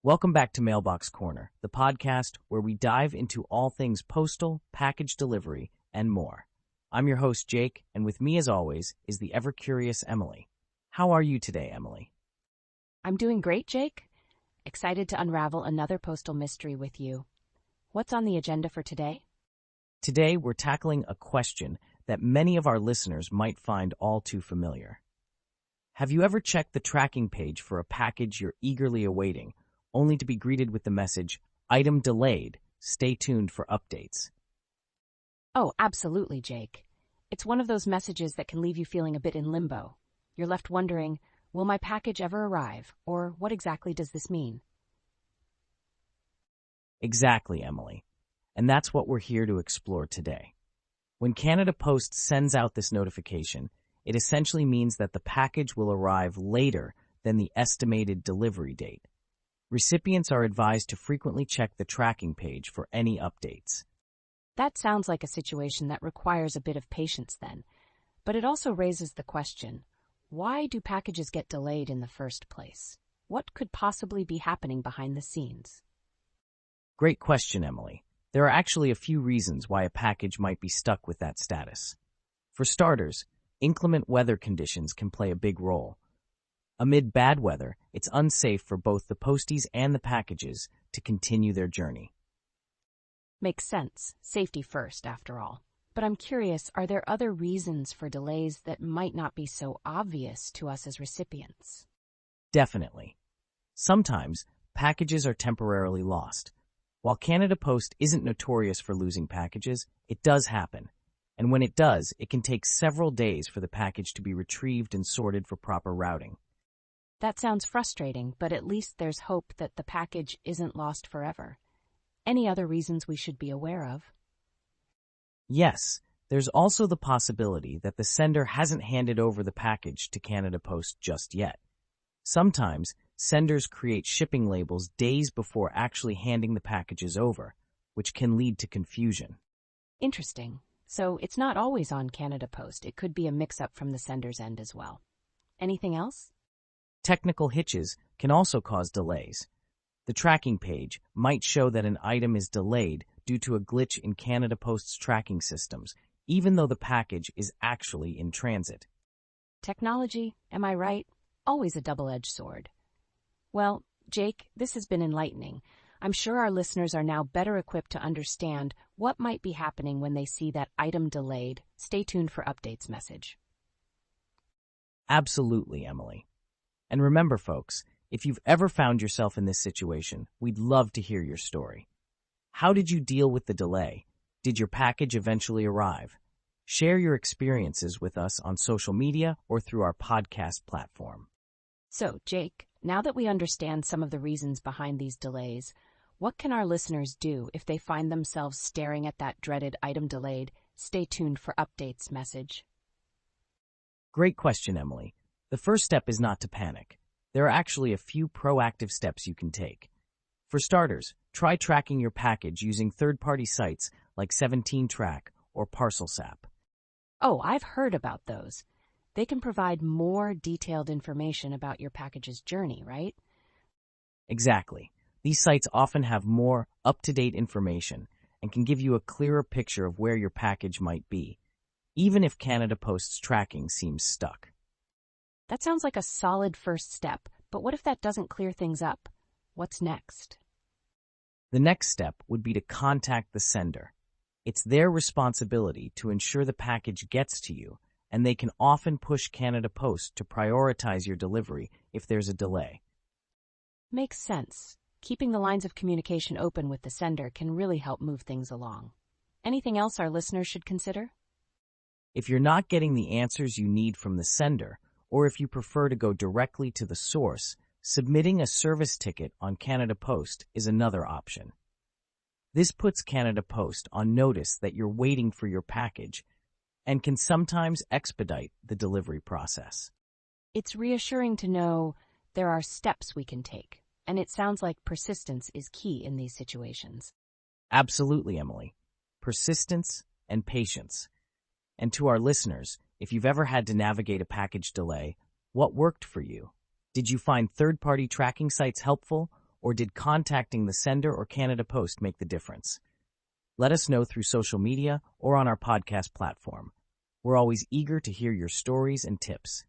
Welcome back to Mailbox Corner, the podcast where we dive into all things postal, package delivery, and more. I'm your host, Jake, and with me, as always, is the ever-curious Emily. How are you today, Emily? I'm doing great, Jake. Excited to unravel another postal mystery with you. What's on the agenda for today? Today, we're tackling a question that many of our listeners might find all too familiar. Have you ever checked the tracking page for a package you're eagerly awaiting, only to be greeted with the message, "Item delayed, stay tuned for updates"? Oh, absolutely, Jake. It's one of those messages that can leave you feeling a bit in limbo. You're left wondering, will my package ever arrive? Or what exactly does this mean? Exactly, Emily. And that's what we're here to explore today. When Canada Post sends out this notification, it essentially means that the package will arrive later than the estimated delivery date. Recipients are advised to frequently check the tracking page for any updates. That sounds like a situation that requires a bit of patience then. But it also raises the question, why do packages get delayed in the first place? What could possibly be happening behind the scenes? Great question, Emily. There are actually a few reasons why a package might be stuck with that status. For starters, inclement weather conditions can play a big role. Amid bad weather, it's unsafe for both the posties and the packages to continue their journey. Makes sense. Safety first, after all. But I'm curious, are there other reasons for delays that might not be so obvious to us as recipients? Definitely. Sometimes, packages are temporarily lost. While Canada Post isn't notorious for losing packages, it does happen. And when it does, it can take several days for the package to be retrieved and sorted for proper routing. That sounds frustrating, but at least there's hope that the package isn't lost forever. Any other reasons we should be aware of? Yes, there's also the possibility that the sender hasn't handed over the package to Canada Post just yet. Sometimes, senders create shipping labels days before actually handing the packages over, which can lead to confusion. Interesting. So it's not always on Canada Post. It could be a mix-up from the sender's end as well. Anything else? Technical hitches can also cause delays. The tracking page might show that an item is delayed due to a glitch in Canada Post's tracking systems, even though the package is actually in transit. Technology, am I right? Always a double-edged sword. Well, Jake, this has been enlightening. I'm sure our listeners are now better equipped to understand what might be happening when they see that item delayed. Stay tuned for updates message. Absolutely, Emily. And remember, folks, if you've ever found yourself in this situation, we'd love to hear your story. How did you deal with the delay? Did your package eventually arrive? Share your experiences with us on social media or through our podcast platform. So, Jake, now that we understand some of the reasons behind these delays, what can our listeners do if they find themselves staring at that dreaded item delayed, stay tuned for updates message? Great question, Emily. The first step is not to panic. There are actually a few proactive steps you can take. For starters, try tracking your package using third-party sites like 17Track or ParcelSap. Oh, I've heard about those. They can provide more detailed information about your package's journey, right? Exactly. These sites often have more up-to-date information and can give you a clearer picture of where your package might be, even if Canada Post's tracking seems stuck. That sounds like a solid first step, but what if that doesn't clear things up? What's next? The next step would be to contact the sender. It's their responsibility to ensure the package gets to you, and they can often push Canada Post to prioritize your delivery if there's a delay. Makes sense. Keeping the lines of communication open with the sender can really help move things along. Anything else our listeners should consider? If you're not getting the answers you need from the sender, or if you prefer to go directly to the source, submitting a service ticket on Canada Post is another option. This puts Canada Post on notice that you're waiting for your package and can sometimes expedite the delivery process. It's reassuring to know there are steps we can take, and it sounds like persistence is key in these situations. Absolutely, Emily. Persistence and patience. And to our listeners, if you've ever had to navigate a package delay, what worked for you? Did you find third-party tracking sites helpful, or did contacting the sender or Canada Post make the difference? Let us know through social media or on our podcast platform. We're always eager to hear your stories and tips.